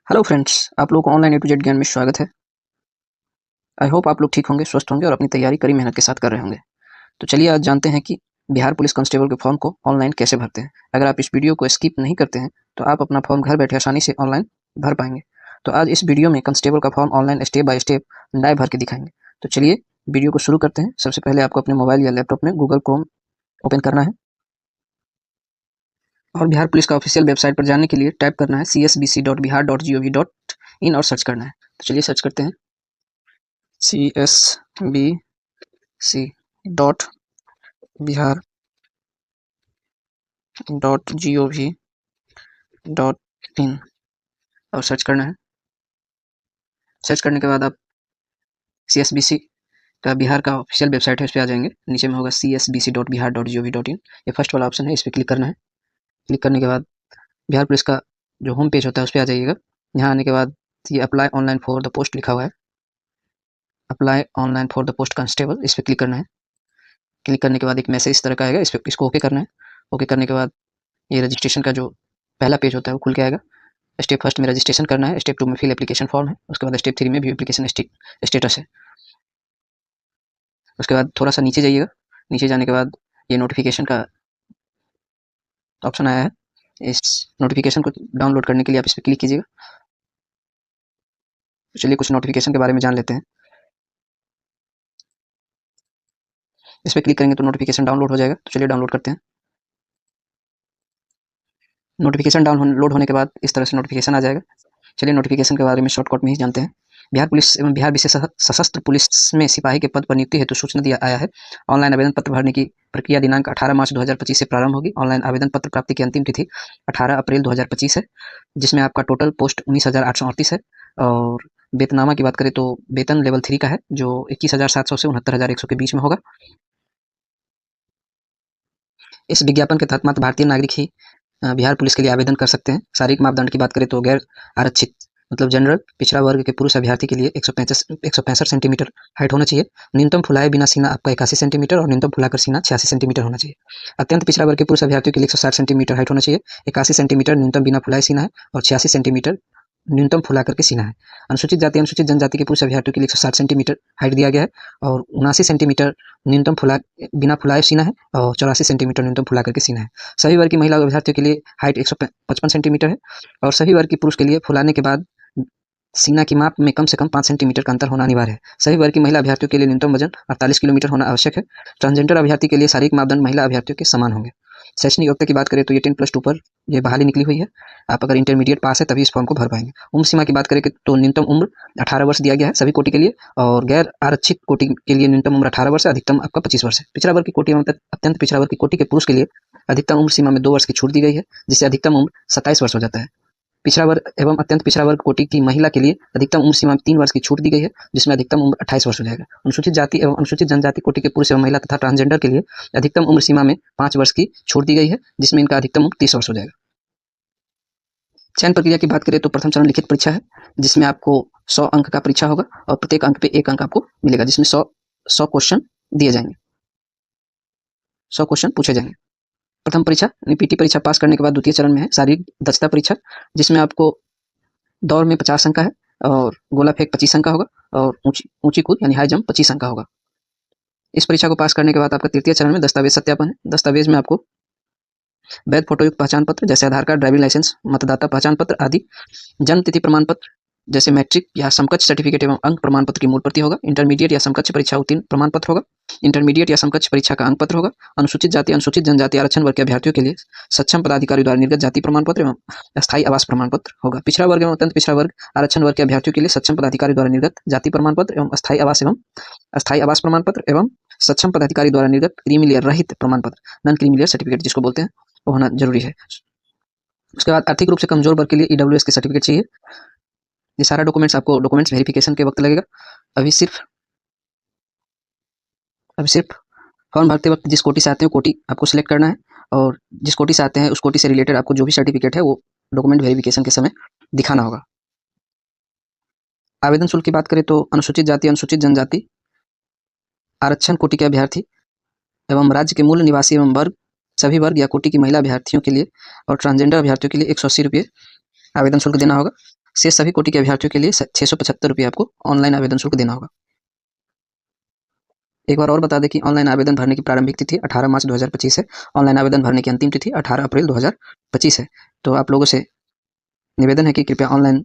Hello friends, आप लोगों को ऑनलाइन ए टू जेड ज्ञान में स्वागत है। आई होप आप लोग ठीक होंगे, स्वस्थ होंगे और अपनी तैयारी कड़ी मेहनत के साथ कर रहे होंगे। तो चलिए आज जानते हैं कि बिहार पुलिस कांस्टेबल के फॉर्म को ऑनलाइन कैसे भरते हैं। अगर आप इस वीडियो को स्किप नहीं करते हैं तो आप अपना फॉर्म घर बैठे आसानी से ऑनलाइन भर पाएंगे। तो आज इस वीडियो में कांस्टेबल का form online step by step live भर के दिखाएंगे। तो चलिए वीडियो को शुरू करते हैं। सबसे पहले आपको अपने मोबाइल या लैपटॉप में गूगल क्रोम ओपन करना है और बिहार पुलिस का ऑफिशियल वेबसाइट पर जाने के लिए टाइप करना है csbc.bihar.gov.in और सर्च करना है। तो चलिए सर्च करते हैं csbc.bihar.gov.in और सर्च करना है। सर्च करने के बाद आप CSBC का बिहार का ऑफिशियल वेबसाइट है, उस पर आ जाएंगे। नीचे में होगा csbc.bihar.gov.in, ये फर्स्ट वाला ऑप्शन है, इस पर क्लिक करना है। क्लिक करने के बाद बिहार पुलिस का जो होम पेज होता है उस पर आ जाइएगा। यहाँ आने के बाद ये apply online for the post लिखा हुआ है, apply online for the post constable, इस पर क्लिक करना है। क्लिक करने के बाद एक मैसेज इस तरह का आएगा, इसको ओके करना है। ओके करने के बाद ये रजिस्ट्रेशन का जो पहला पेज होता है वो खुल के आएगा। स्टेप फर्स्ट में रजिस्ट्रेशन करना है, स्टेप 2 में फिल एप्लीकेशन फॉर्म है, उसके बाद स्टेप 3 में व्यू एप्लीकेशन स्टेटस है। उसके बाद थोड़ा सा नीचे जाइएगा। नीचे जाने के बाद ये नोटिफिकेशन का ऑप्शन आया है, इस नोटिफिकेशन को डाउनलोड करने के लिए आप इस पर क्लिक कीजिएगा। तो चलिए कुछ नोटिफिकेशन के बारे में जान लेते हैं। इस पर क्लिक करेंगे तो नोटिफिकेशन डाउनलोड हो जाएगा। तो चलिए डाउनलोड करते हैं। नोटिफिकेशन डाउनलोड होने के बाद इस तरह से नोटिफिकेशन आ जाएगा। चलिए नोटिफिकेशन के बारे में शॉर्टकट में ही जानते हैं। बिहार पुलिस एवं बिहार विशेष सशस्त्र पुलिस में सिपाही के पद पर नियुक्ति हेतु सूचना दिया आया है। ऑनलाइन आवेदन पत्र भरने की प्रक्रिया दिनांक 18 मार्च 2025 से प्रारंभ होगी। ऑनलाइन आवेदन पत्र प्राप्ति की अंतिम तिथि 18 अप्रैल 2025 है, जिसमें आपका टोटल पोस्ट 19,838 है। और वेतनामा की बात करें तो वेतन लेवल 3 का है, जो 21,700 से 69,100 के बीच में होगा। इस विज्ञापन के तहत मात्र भारतीय नागरिक ही बिहार पुलिस के लिए आवेदन कर सकते हैं। शारीरिक मापदंड की बात करें तो गैर आरक्षित मतलब जनरल पिछड़ा वर्ग के पुरुष अभ्यर्थी के लिए 165 सेंटीमीटर हाइट होना चाहिए। न्यूनतम फुलाए बिना सीना आपका 81 सेंटीमीटर और न्यूनतम फुलाकर सीना 86 सेंटीमीटर होना चाहिए। अत्यंत पिछड़ा वर्ग के पुरुष अभ्यर्थियों के लिए 160 सेंटीमीटर हाइट होना चाहिए। 81 सेंटीमीटर न्यूनतम बिना फुलाए सीना है और 86 सेंटीमीटर न्यूनतम फुला करके सीना है। अनुसूचित जाति अनुसूचित जनजाति के पुरुष अभ्यर्थियों के लिए 160 सेंटीमीटर हाइट दिया गया है और 79 सेंटीमीटर न्यूनतम बिना फुलाए सीना है और 84 सेंटीमीटर न्यूनतम फुला करके सीना है। सभी वर्ग की महिला अभ्यर्थियों के लिए हाइट 155 सेंटीमीटर है और सभी वर्ग के पुरुष के लिए फुलाने के बाद सीना की माप में कम से कम 5 सेंटीमीटर का अंतर होना अनिवार्य है। सभी वर्ग की महिला अभ्यर्थियों के लिए न्यूनतम वजन 48 किलोमीटर होना आवश्यक है। ट्रांसजेंडर अभ्यर्थी के लिए शारीरिक मापदंड महिला अभ्यर्थियों के समान होंगे। शैक्षणिक योग्यता की बात करें तो ये 10+2 पर ये बहाली निकली हुई है। आप अगर इंटरमीडिएट पास है तभी इस फॉर्म को भर पाएंगे। उम्र सीमा की बात करें तो न्यूनतम उम्र 18 वर्ष दिया गया है सभी कोटि के लिए और गैर आरक्षित कोटि के लिए न्यूनतम उम्र 18 वर्ष है, अधिकतम आपका 25 वर्ष है। पिछड़ा वर्ग की कोटि एवं अत्यंत पिछड़ा वर्ग की कोटि के पुरुष के लिए अधिकतम उम्र सीमा में 2 वर्ष की छूट दी गई है, जिससे अधिकतम उम्र 27 वर्ष हो जाता है। पिछड़ा वर्ग एवं अत्यंत पिछड़ा वर्ग कोटि की महिला के लिए अधिकतम उम्र सीमा में 3 वर्ष की छूट दी गई है, जिसमें अधिकतम उम्र 28 वर्ष हो जाएगा। अनुसूचित जाति एवं अनुसूचित जनजाति कोटि के पुरुष एवं महिला तथा ट्रांसजेंडर के लिए अधिकतम उम्र सीमा में 5 वर्ष की छूट दी गई है, जिसमें इनका अधिकतम उम्र 30 वर्ष हो जाएगा। चयन प्रक्रिया की बात करें तो प्रथम चरण लिखित परीक्षा है, जिसमें आपको 100 अंक का परीक्षा होगा और प्रत्येक अंक पे 1 अंक आपको मिलेगा, जिसमें 100 क्वेश्चन दिए जाएंगे, 100 क्वेश्चन पूछे जाएंगे। प्रथम परीक्षा पीटी परीक्षा पास करने के बाद द्वितीय चरण में है शारीरिक दक्षता परीक्षा, जिसमें आपको दौड़ में 50 अंक का है और गोला फेंक 25 अंक का होगा और ऊंची कूद यानी हाई जंप 25 अंक का होगा। इस परीक्षा को पास करने के बाद आपका तृतीय चरण में दस्तावेज सत्यापन है। दस्तावेज में आपको वैध फोटोयुक्त पहचान पत्र जैसे आधार कार्ड, ड्राइविंग लाइसेंस, मतदाता पहचान पत्र आदि, जन्म तिथि प्रमाण पत्र जैसे मैट्रिक या समकक्ष सर्टिफिकेट एवं अंक प्रमाण पत्र की मूल प्रति होगा। इंटरमीडिएट या समकक्ष परीक्षा उत्तीर्ण प्रमाण पत्र होगा। इंटरमीडिएट या समकक्ष परीक्षा का अंक पत्र होगा। अनुसूचित जाति अनुसूचित जनजाति आरक्षण वर्ग के अभ्यर्थियों के लिए सक्षम पदाधिकारी द्वारा निर्गत जाति प्रमाण पत्र एवं अस्थायी आवास प्रमाण पत्र होगा। पिछड़ा वर्ग एवं अत्यंत पिछड़ा वर्ग आरक्षण वर्ग के अभ्यर्थियों के लिए सक्षम पदाधिकारी द्वारा निर्गत जाति प्रमाण पत्र एवं अस्थायी आवास प्रमाण पत्र एवं सक्षम पदाधिकारी द्वारा निर्गत क्रीमी लेयर रहित प्रमाण पत्र नॉन क्रीमी लेयर सर्टिफिकेट जिसको बोलते हैं वो होना जरूरी है। उसके बाद आर्थिक रूप से कमजोर वर्ग के लिए ईडब्ल्यूएस के सर्टिफिकेट चाहिए। ये सारा डॉक्यूमेंट्स आपको डॉक्यूमेंट्स वेरिफिकेशन के वक्त लगेगा। अभी सिर्फ फॉर्म भरते वक्त जिस कोटि से आते हैं कोटि आपको सिलेक्ट करना है और जिस कोटि से आते हैं उस कोटि से रिलेटेड आपको जो भी सर्टिफिकेट है वो डॉक्यूमेंट वेरिफिकेशन के समय दिखाना होगा। आवेदन शुल्क की बात करें तो अनुसूचित जाति अनुसूचित जनजाति आरक्षण कोटि के अभ्यर्थी एवं राज्य के मूल निवासी एवं वर्ग सभी वर्ग या कोटि की महिला अभ्यर्थियों के लिए और ट्रांसजेंडर अभ्यर्थियों के लिए 180 रुपये आवेदन शुल्क देना होगा। शेष सभी कोटि के अभ्यर्थियों के लिए 675 रुपये आपको ऑनलाइन आवेदन शुल्क देना होगा। एक बार और बता दें कि ऑनलाइन आवेदन भरने की प्रारंभिक तिथि 18 मार्च 2025 है। ऑनलाइन आवेदन भरने की अंतिम तिथि 18 अप्रैल 2025 है। तो आप लोगों से निवेदन है कि कृपया ऑनलाइन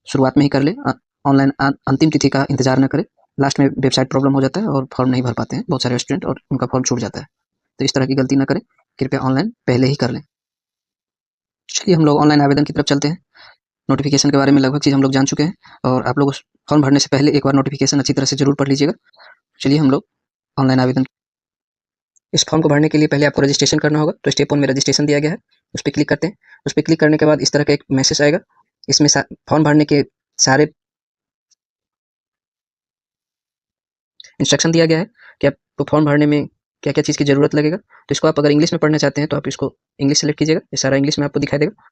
शुरुआत में ही कर लें, ऑनलाइन अंतिम तिथि का इंतजार न करें। लास्ट में वेबसाइट प्रॉब्लम हो जाता है और फॉर्म नहीं भर पाते हैं बहुत सारे स्टूडेंट, और उनका फॉर्म छूट जाता है। तो इस तरह की गलती न करें, कृपया ऑनलाइन पहले ही कर लें। चलिए हम लोग ऑनलाइन आवेदन की तरफ चलते हैं। नोटिफिकेशन के बारे में लगभग चीज़ हम लोग जान चुके हैं, और आप लोग उस फॉर्म भरने से पहले एक बार नोटिफिकेशन अच्छी तरह से जरूर पढ़ लीजिएगा। चलिए हम लोग ऑनलाइन आवेदन, इस फॉर्म को भरने के लिए पहले आपको रजिस्ट्रेशन करना होगा। तो स्टेप 1 में रजिस्ट्रेशन दिया गया है, उस पर क्लिक करते हैं। उस पर क्लिक करने के बाद इस तरह का एक मैसेज आएगा। इसमें फॉर्म भरने के सारे इंस्ट्रक्शन दिया गया है कि आपको फॉर्म भरने में क्या क्या चीज़ की ज़रूरत लगेगा। तो इसको आप अगर इंग्लिश में पढ़ना चाहते हैं तो आप इसको इंग्लिश सेलेक्ट कीजिएगा, ये सारा इंग्लिश में आपको दिखाई देगा।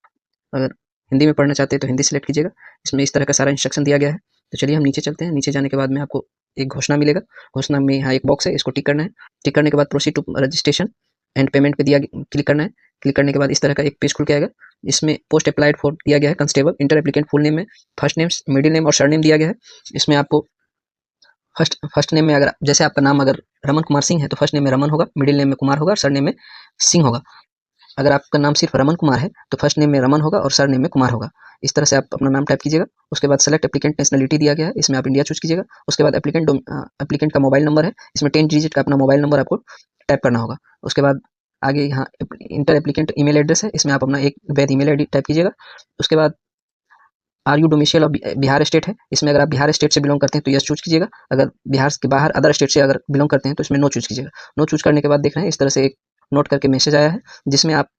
अगर हिंदी में पढ़ना चाहते हैं तो हिंदी सेलेक्ट कीजिएगा। इसमें इस तरह का सारा इंस्ट्रक्शन दिया गया है। तो चलिए हम नीचे चलते हैं। नीचे जाने के बाद में आपको एक घोषणा मिलेगा। घोषणा में यहाँ एक बॉक्स है, इसको टिक करना है। टिक करने के बाद proceed to registration and payment पे क्लिक करना है। क्लिक करने के बाद इस तरह का एक पेज खुल के आएगा। इसमें पोस्ट अप्लाइड फॉर दिया गया है constable, inter applicant full name में फर्स्ट नेम, मिडिल नेम और सरनेम दिया गया है। इसमें आपको फर्स्ट नेम में अगर जैसे आपका नाम अगर रमन कुमार सिंह है तो फर्स्ट नेम में रमन होगा, मिडिल नेम में कुमार होगा और सर नेम में सिंह होगा। अगर आपका नाम सिर्फ रमन कुमार है तो फर्स्ट नेम में रमन होगा और सर नेम में कुमार होगा। इस तरह से आप अपना नाम टाइप कीजिएगा। उसके बाद सेलेक्ट एप्लीकेंट नेशनलिटी दिया गया है, इसमें आप इंडिया चूज कीजिएगा। उसके बाद एप्लीकेंट का मोबाइल नंबर है, इसमें 10 डिजिट का अपना मोबाइल नंबर आपको टाइप करना होगा। उसके बाद आगे यहाँ इंटर एप्लीकेंट ईमेल एड्रेस है, इसमें आप अपना एक वैध ईमेल आईडी टाइप कीजिएगा। उसके बाद are you domicile of Bihar state है, इसमें अगर आप बिहार स्टेट से बिलोंग करते हैं तो यस चूज कीजिएगा। अगर बिहार के बाहर अदर स्टेट से अगर बिलोंग करते हैं तो इसमें नो चूज कीजिएगा। नो चूज करने के बाद देख रहे हैं इस तरह से एक नोट करके मैसेज आया है, जिसमें आप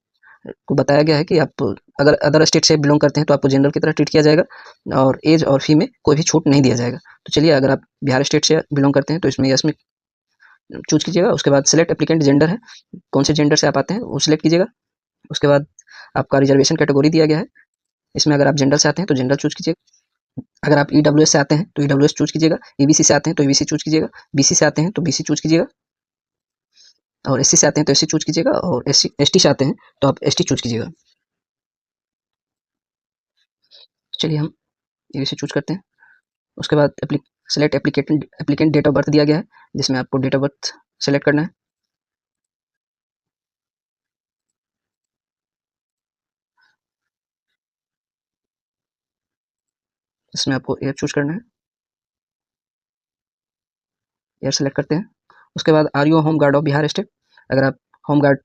को बताया गया है कि आप अगर अदर स्टेट से बिलोंग करते हैं तो आपको जनरल की तरह ट्रीट किया जाएगा और एज और फी में कोई भी छूट नहीं दिया जाएगा। तो चलिए अगर आप बिहार स्टेट से बिलोंग करते हैं तो इसमें यस में चूज कीजिएगा। उसके बाद सिलेक्ट एप्लीकेंट जेंडर है, कौन से जेंडर से आप आते हैं वो सिलेक्ट कीजिएगा। उसके बाद आपका रिजर्वेशन कैटेगरी दिया गया है, इसमें अगर आप जनरल से आते हैं तो जनरल चूज कीजिएगा। अगर आप ईडब्ल्यूएस से आते हैं तो ईडब्ल्यूएस चूज कीजिएगा। ईबीसी से आते हैं तो ईबीसी चूज कीजिएगा। बीसी से आते हैं तो बीसी चूज कीजिएगा। और एससी से आते हैं तो एससी चूज कीजिएगा। और एसटी से आते हैं तो आप एसटी चूज कीजिएगा। चलिए हम एबीसी चूज करते हैं। उसके बाद select applicant date of birth दिया गया है, जिसमें आपको डेट ऑफ बर्थ सेलेक्ट करना है। इसमें आपको ईयर चूज करना है, ईयर सेलेक्ट करते हैं। उसके बाद are you home guard of Bihar state, अगर आप होम गार्ड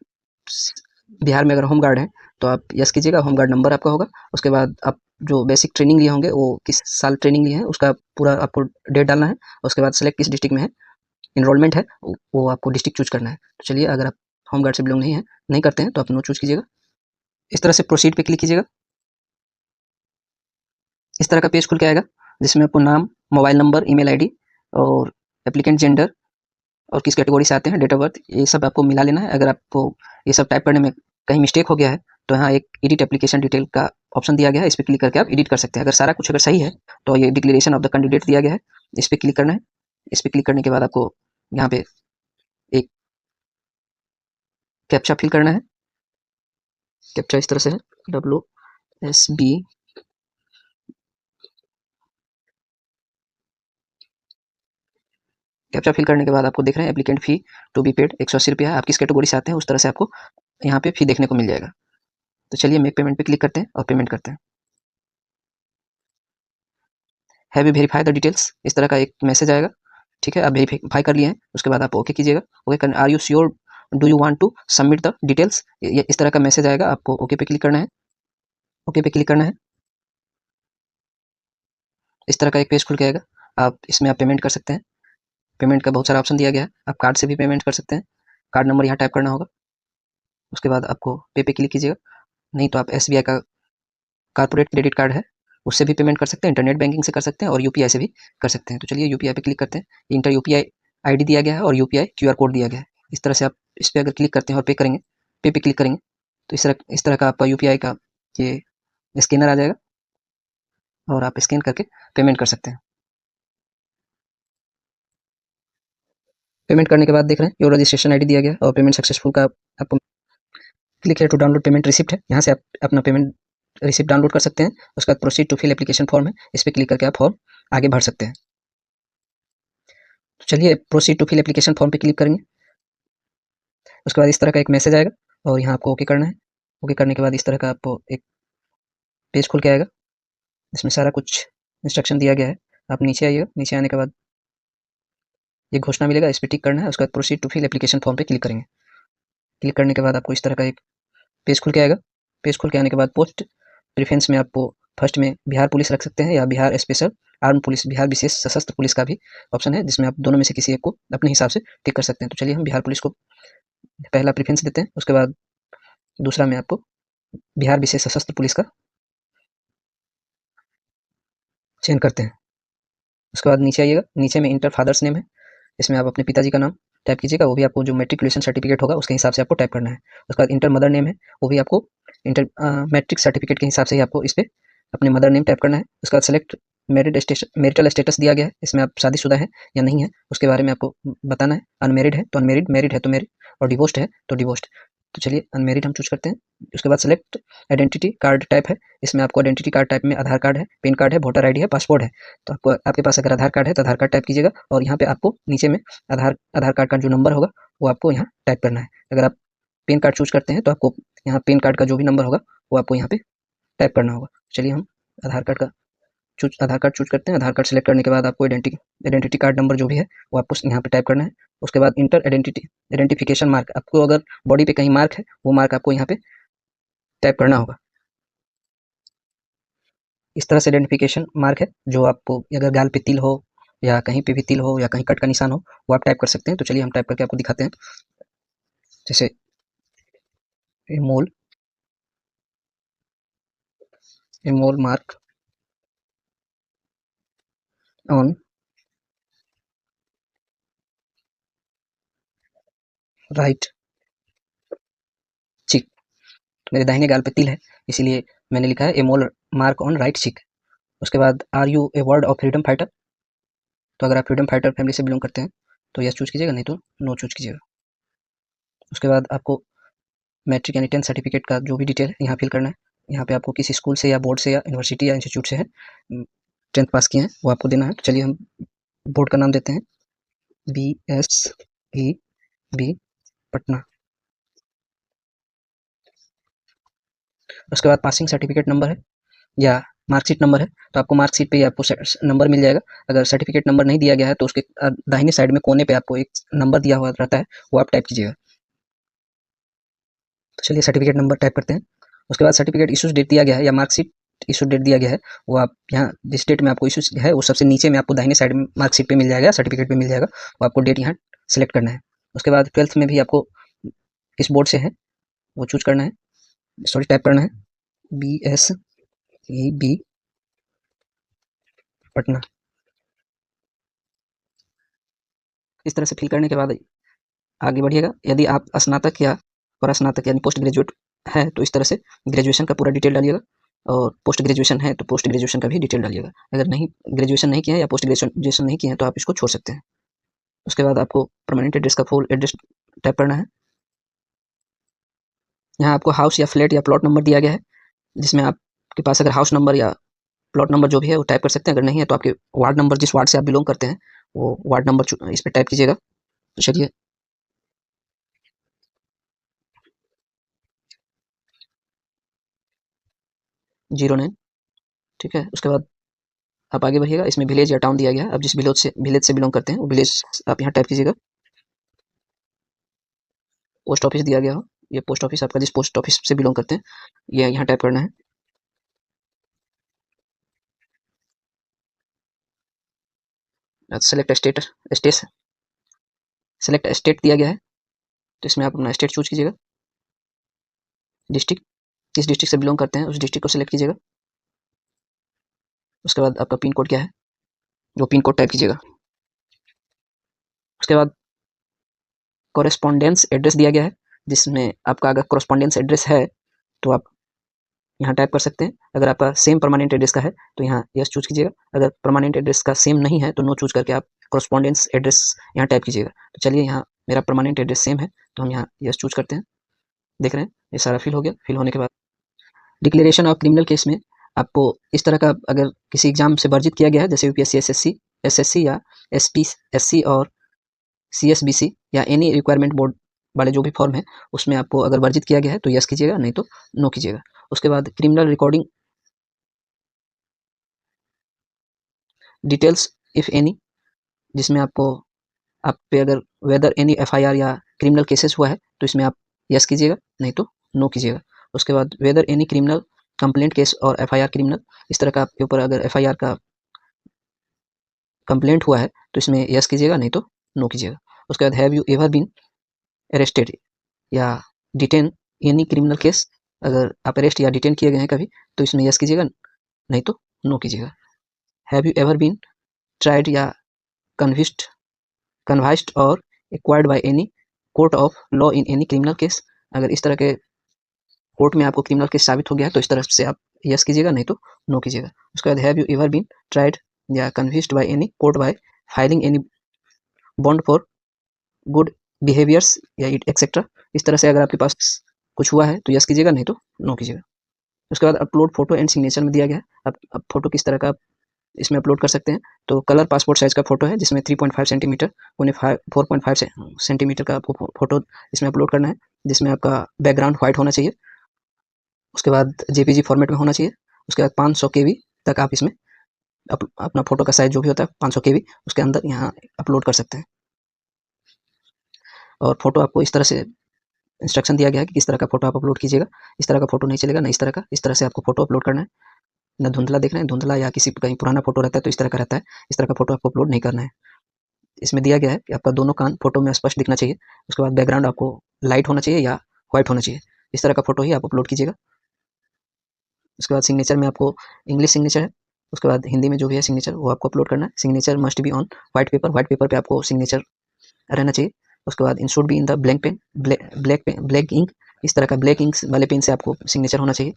बिहार में अगर होम गार्ड हैं तो आप यस कीजिएगा, होम गार्ड नंबर आपका होगा। उसके बाद आप जो बेसिक ट्रेनिंग लिए होंगे वो किस साल ट्रेनिंग लिए हैं उसका पूरा आपको डेट डालना है। उसके बाद सेलेक्ट किस डिस्ट्रिक्ट में है इनरोलमेंट है वो आपको डिस्ट्रिक्ट चूज करना है। तो चलिए अगर आप होम गार्ड से बिलोंग नहीं करते हैं तो आप नो चूज कीजिएगा। इस तरह से प्रोसीड पे क्लिक कीजिएगा। इस तरह का पेज खुल के आएगा, जिसमें आपको नाम, मोबाइल नंबर, ईमेल आईडी और एप्लीकेंट जेंडर और किस कैटेगरी से आते हैं, डेट ऑफ बर्थ, ये सब आपको मिला लेना है। अगर आपको ये सब टाइप करने में कहीं मिस्टेक हो गया है तो यहाँ एक एडिट एप्लीकेशन डिटेल का ऑप्शन दिया गया है, इस पर क्लिक करके आप एडिट कर सकते हैं। अगर सारा कुछ अगर सही है तो ये डिक्लेरेशन ऑफ द कैंडिडेट दिया गया है, इस पर क्लिक करना है। इस पर क्लिक करने के बाद आपको यहाँ पे एक कैप्चा फिल करना है। कैप्चा इस तरह से है, WSB कैप्चा फिल करने के बाद आपको देख रहे हैं applicant fee to be paid 180 रुपया है। आप किस कैटेगरी से आते हैं उस तरह से आपको यहाँ पे फी देखने को मिल जाएगा। तो चलिए मेक पेमेंट पे क्लिक करते हैं और पेमेंट करते हैं। Have you verify the details, इस तरह का एक मैसेज आएगा। ठीक है, आप वेरीफाई कर लिए हैं। उसके बाद आप ओके कीजिएगा। ओके करना, are you sure, do you want to submit the details, ये इस तरह का मैसेज आएगा। आपको ओके पे क्लिक करना है। ओके पे क्लिक करना है। इस तरह का एक पेज खुल के आएगा। आप इसमें आप पेमेंट कर सकते हैं। पेमेंट का बहुत सारा ऑप्शन दिया गया है, आप कार्ड से भी पेमेंट कर सकते हैं। कार्ड नंबर यहाँ टाइप करना होगा। उसके बाद आपको पे क्लिक कीजिएगा। नहीं तो आप SBI का कॉर्पोरेट क्रेडिट कार्ड है उससे भी पेमेंट कर सकते हैं, इंटरनेट बैंकिंग से कर सकते हैं और यूपीआई से भी कर सकते हैं। तो चलिए यूपीआई पे क्लिक करते हैं। इंटर यूपीआई आईडी दिया गया है और यूपीआई क्यूआर कोड दिया गया है। इस तरह से आप इस पर अगर क्लिक करते हैं और पे करेंगे, पे क्लिक करेंगे तो इस तरह का आपका यूपीआई का ये स्कैनर आ जाएगा और आप स्कैन करके पेमेंट कर सकते हैं। पेमेंट करने के बाद देख रहे हैं योर रजिस्ट्रेशन आईडी दिया गया और पेमेंट सक्सेसफुल का आपको क्लिक है टू डाउनलोड पेमेंट रिसिप्ट है, यहाँ से आप अपना पेमेंट रिसिप्ट डाउनलोड कर सकते हैं। उसके बाद proceed to fill application form है, इस पर क्लिक करके आप फॉर्म आगे भर सकते हैं। तो चलिए proceed to fill application form पे क्लिक करेंगे। उसके बाद इस तरह का एक मैसेज आएगा और यहाँ आपको ओके करना है। ओके करने के बाद इस तरह का आपको एक पेज खुल के आएगा, इसमें सारा कुछ इंस्ट्रक्शन दिया गया है। आप नीचे आइएगा, नीचे आने के बाद ये घोषणा मिलेगा, इस पर टिक करना है। उसके बाद proceed to fill application form पे क्लिक करेंगे। क्लिक करने के बाद आपको इस तरह का एक पेज खुल के आएगा। पेज खुल के आने के बाद पोस्ट प्रेफरेंस में आपको फर्स्ट में बिहार पुलिस रख सकते हैं या Bihar special arm police, Bihar विशेष सशस्त्र पुलिस का भी ऑप्शन है, जिसमें आप दोनों में से किसी एक को अपने हिसाब से टिक कर सकते हैं। तो चलिए हम बिहार पुलिस को पहला प्रेफरेंस देते हैं। उसके बाद दूसरा में आपको बिहार विशेष सशस्त्र पुलिस का चयन करते हैं। उसके बाद नीचे आइएगा, नीचे में इंटर फादर्स नेम है, इसमें आप अपने पिताजी का नाम टाइप कीजिएगा, वो भी आपको जो मैट्रिकुलेशन सर्टिफिकेट होगा उसके हिसाब से आपको टाइप करना है। उसके बाद इंटर मदर नेम है, वो भी आपको इंटर मैट्रिक सर्टिफिकेट के हिसाब से ही आपको इस पर अपने मदर नेम टाइप करना है। उसके बाद सेलेक्ट मैरिटल स्टेटस दिया गया है, इसमें आप शादीशुदा है या नहीं है उसके बारे में आपको बताना है। अनमेरिड है तो अनमेरिड, मैरिड है तो मैरिड, और डिवोर्स्ड है तो डिवोर्स्ड। तो चलिए अनमेरिड हम चूज करते हैं। उसके बाद सेलेक्ट आइडेंटिटी कार्ड टाइप है, इसमें आपको आइडेंटिटी कार्ड टाइप में आधार कार्ड है, पैन कार्ड है, वोटर आईडी है, पासपोर्ट है। तो आपको आपके पास अगर आधार कार्ड है तो आधार कार्ड टाइप कीजिएगा और यहाँ पे आपको नीचे में आधार कार्ड का जो नंबर होगा वो आपको यहाँ टाइप करना है। अगर आप पैन कार्ड चूज करते हैं तो आपको यहाँ पैन कार्ड का जो भी नंबर होगा वो आपको यहाँ पे टाइप करना होगा। चलिए हम आधार कार्ड चूज करते हैं। आधार कार्ड सेलेक्ट करने के बाद आपको आइडेंटिटी कार्ड नंबर जो भी है वो आपको यहाँ पे टाइप करना है। उसके बाद इंटर आइडेंटिफिकेशन मार्क, आपको अगर बॉडी पे कहीं मार्क है वो मार्क आपको यहाँ पे टाइप करना होगा। इस तरह से आइडेंटिफिकेशन मार्क है जो आपको अगर गाल पे तिल हो या कहीं पे भी तिल हो या कहीं कट का निशान हो वो आप टाइप कर सकते हैं। तो चलिए हम टाइप करके आपको दिखाते हैं। जैसे इमोल मार्क ऑन राइट चिक, मेरे दाहिने गाल पे तिल है इसीलिए मैंने लिखा है एमोल मार्क ऑन राइट चिक। उसके बाद are you a ward of freedom fighter, तो अगर आप फ्रीडम फाइटर फैमिली से बिलोंग करते हैं तो यस चूज कीजिएगा, नहीं तो नो चूज कीजिएगा। उसके बाद आपको मैट्रिक यानी 10th सर्टिफिकेट का जो भी डिटेल है यहाँ फिल करना है। यहाँ पे आपको किसी स्कूल से या बोर्ड से या यूनिवर्सिटी या इंस्टीट्यूट से है 10th पास किए हैं वो आपको देना है। तो चलिए हम बोर्ड का नाम देते हैं BSEB पटना। उसके बाद पासिंग सर्टिफिकेट नंबर है या मार्कशीट नंबर है, तो आपको मार्कशीट पे ही आपको नंबर मिल जाएगा। अगर सर्टिफिकेट नंबर नहीं दिया गया है तो उसके दाहिने साइड में कोने पे आपको एक नंबर दिया हुआ रहता है, वो आप टाइप कीजिएगा। तो चलिए सर्टिफिकेट नंबर टाइप करते हैं। उसके बाद सर्टिफिकेट इशूज डेट दिया गया है या मार्कशीट इशू डेट दिया गया है, वो आप यहाँ जिस डेट में आपको इशू है वो सबसे नीचे में आपको दाहिने साइड में मार्कशीट पे मिल जाएगा, सर्टिफिकेट पे मिल जाएगा, वो आपको डेट यहाँ सेलेक्ट करना है। उसके बाद 12th में भी आपको किस बोर्ड से है वो चूज करना है, सॉरी टाइप करना है BSEB पटना। इस तरह से फिल करने के बाद आगे बढ़िएगा। यदि आप स्नातक या परास्नातक यानी पोस्ट ग्रेजुएट है तो इस तरह से ग्रेजुएशन का पूरा डिटेल डालिएगा, और पोस्ट ग्रेजुएशन है तो पोस्ट ग्रेजुएशन का भी डिटेल डालिएगा। अगर नहीं ग्रेजुएशन नहीं किया है या पोस्ट ग्रेजुएशन नहीं किया है तो आप इसको छोड़ सकते हैं। उसके बाद आपको परमानेंट एड्रेस का फुल एड्रेस टाइप करना है। यहाँ आपको हाउस या फ्लैट या प्लॉट नंबर दिया गया है, जिसमें आपके पास अगर हाउस नंबर या प्लॉट नंबर जो भी है वो टाइप कर सकते हैं। अगर नहीं है तो आपके वार्ड नंबर, जिस वार्ड से आप बिलोंग करते हैं वो वार्ड नंबर इस पर टाइप कीजिएगा। तो चलिए 09, ठीक है। उसके बाद आप आगे बढ़िएगा, इसमें विलेज या टाउन दिया गया है, आप जिस विलेज से बिलोंग करते हैं वो विलेज आप यहाँ टाइप कीजिएगा। पोस्ट ऑफिस दिया गया हो, ये पोस्ट ऑफिस आपका जिस पोस्ट ऑफिस से बिलोंग करते हैं ये यहाँ टाइप करना है। सेलेक्ट स्टेट दिया गया है, तो इसमें आप अपना स्टेट चूज कीजिएगा। डिस्ट्रिक्ट, किस डिस्ट्रिक्ट से बिलोंग करते हैं उस डिस्ट्रिक्ट को सिलेक्ट कीजिएगा। उसके बाद आपका पिन कोड क्या है वो पिन कोड टाइप कीजिएगा। उसके बाद कॉरेस्पॉन्डेंस एड्रेस दिया गया है, जिसमें आपका अगर कॉरेस्पॉन्डेंस एड्रेस है तो आप यहाँ टाइप कर सकते हैं। अगर आपका सेम परमानेंट एड्रेस का है तो यहाँ यस चूज कीजिएगा। अगर परमानेंट एड्रेस का सेम नहीं है तो नो चूज करके आप कॉरेस्पॉन्डेंस एड्रेस यहाँ टाइप कीजिएगा। तो चलिए यहाँ मेरा परमानेंट एड्रेस सेम है तो हम यहाँ यस चूज करते हैं। देख रहे हैं ये सारा फिल हो गया। फिल होने के बाद डिक्लेरेशन ऑफ क्रिमिनल केस में आपको इस तरह का अगर किसी एग्जाम से वर्जित किया गया है, जैसे यूपीएससी, एसएससी या एसपीएससी और सीएसबीसी या एनी रिक्वायरमेंट बोर्ड वाले जो भी फॉर्म है, उसमें आपको अगर वर्जित किया गया है तो यस कीजिएगा, नहीं तो नो कीजिएगा। उसके बाद criminal recording details if any, जिसमें आपको आप पे अगर वेदर एनी एफआईआर या क्रिमिनल केसेस हुआ है तो इसमें आप यस कीजिएगा, नहीं तो नो कीजिएगा। उसके बाद whether any criminal complaint case और एफआईआर क्रिमिनल, इस तरह का आपके ऊपर अगर एफआईआर का कंप्लेंट हुआ है तो इसमें यस कीजिएगा, नहीं तो नो कीजिएगा। उसके बाद have you ever been arrested या डिटेन एनी क्रिमिनल केस, अगर आप अरेस्ट या डिटेन किए गए हैं कभी तो इसमें यस कीजिएगा, नहीं तो नो कीजिएगा। Have you ever been tried या कन्विक्टेड और acquired by any court of law in any criminal case, अगर इस तरह के कोर्ट में आपको क्रिमिनल केस साबित हो गया है तो इस तरह से आप यस कीजिएगा, नहीं तो नो कीजिएगा। उसके बाद have you ever been tried या convicted by any court by filing any bond for good behaviours या एक्सेट्रा, इस तरह से अगर आपके पास कुछ हुआ है तो यस कीजिएगा, नहीं तो नो कीजिएगा। उसके बाद अपलोड फोटो एंड सिग्नेचर में दिया गया है। अब फोटो किस तरह का इसमें अपलोड कर सकते हैं, तो कलर पासपोर्ट साइज का फोटो है जिसमें 3.5 सेंटीमीटर उन्हें 4.5 सेंटीमीटर का आपको फोटो इसमें अपलोड करना है, जिसमें आपका बैकग्राउंड व्हाइट होना चाहिए। उसके बाद जेपीजी फॉर्मेट में होना चाहिए। उसके बाद 500 केबी तक आप इसमें अपना फोटो का साइज जो भी होता है 500 केबी उसके अंदर यहाँ अपलोड कर सकते हैं। और फोटो आपको इस तरह से इंस्ट्रक्शन दिया गया है कि किस तरह का फोटो आप अपलोड कीजिएगा। इस तरह का फोटो नहीं चलेगा, ना इस तरह का। इस तरह से आपको फोटो अपलोड करना है। ना धुंधला देख रहे हैं, धुंधला या किसी कहीं पुराना फोटो रहता है तो इस तरह का रहता है, इस तरह का फोटो आपको अपलोड नहीं करना है। इसमें दिया गया है कि आपका दोनों कान फोटो में स्पष्ट दिखना चाहिए। उसके बाद बैकग्राउंड आपको लाइट होना चाहिए या व्हाइट होना चाहिए। इस तरह का फोटो ही आप अपलोड कीजिएगा। उसके बाद सिग्नेचर में आपको इंग्लिश सिग्नेचर है, उसके बाद हिंदी में जो भी है सिग्नेचर वो आपको अपलोड करना है। Signature must be on white paper पे आपको सिग्नेचर रहना चाहिए। उसके बाद in should be in the blank pen, black ink, इस तरह का ब्लैक इंक वाले पेन से आपको सिग्नेचर होना चाहिए।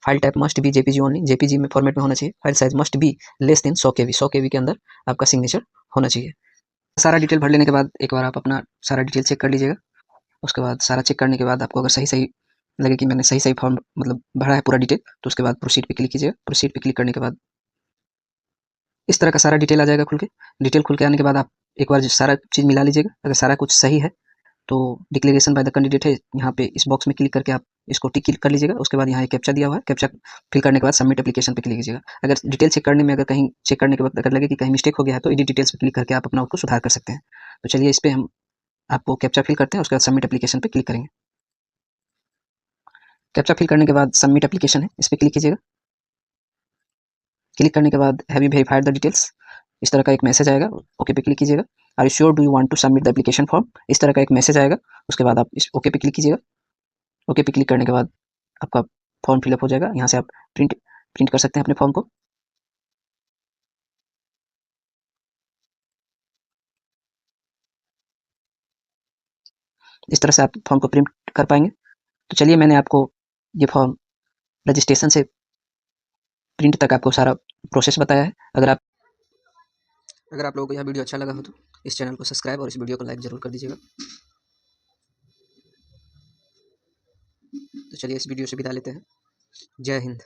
File type must be JPG only, JPG में फॉर्मेट में होना चाहिए। File size must be less than 100 केबी, 100 केबी के अंदर आपका सिग्नेचर होना चाहिए। सारा डिटेल भर लेने के बाद एक बार आप अपना सारा डिटेल चेक कर लीजिएगा। उसके बाद सारा चेक करने के बाद आपको अगर सही सही लगे कि मैंने सही सही फॉर्म मतलब भरा है पूरा डिटेल, तो उसके बाद प्रोसीड पे क्लिक कीजिएगा। प्रोसीड पे क्लिक करने के बाद इस तरह का सारा डिटेल आ जाएगा खुल के। डिटेल खुल के आने के बाद आप एक बार सारा चीज़ मिला लीजिएगा। अगर सारा कुछ सही है तो डिक्लेरेशन बाय द कैंडिडेट है, यहाँ पे इस बॉक्स में क्लिक करके आप इसको टिक क्लिक कर लीजिएगा। उसके बाद यहाँ एक कैप्चा दिया हुआ है, कैप्चा फिल करने के बाद सबमिट एप्लीकेशन पे क्लिक कीजिएगा। अगर डिटेल चेक करने में अगर कहीं चेक करने के वक्त अगर लगे कि कहीं मिस्टेक हो गया है तो एडिट डिटेल्स पे क्लिक करके आप अपना उसको सुधार कर सकते हैं। तो चलिए इस पर हम आपको कैप्चा फिल करते हैं, उसके बाद सबमिट एप्लीकेशन पे क्लिक करेंगे। कैप्चा फिल करने के बाद सबमिट एप्लीकेशन है, इस पर क्लिक कीजिएगा। क्लिक करने के बाद have you verified the details, इस तरह का एक मैसेज आएगा, ओके पे क्लिक कीजिएगा। Are you sure do you want to submit the application form, इस तरह का एक मैसेज आएगा। उसके बाद आप इस ओके पे क्लिक कीजिएगा। ओके पे क्लिक करने के बाद आपका फॉर्म फिलअप हो जाएगा। यहाँ से आप प्रिंट कर सकते हैं अपने फॉर्म को। इस तरह से आप फॉर्म को प्रिंट कर पाएंगे। तो चलिए मैंने आपको ये फॉर्म रजिस्ट्रेशन से प्रिंट तक आपको सारा प्रोसेस बताया है। अगर आप लोगों को यह वीडियो अच्छा लगा हो तो इस चैनल को सब्सक्राइब और इस वीडियो को लाइक जरूर कर दीजिएगा। तो चलिए इस वीडियो से विदा लेते हैं। जय हिंद।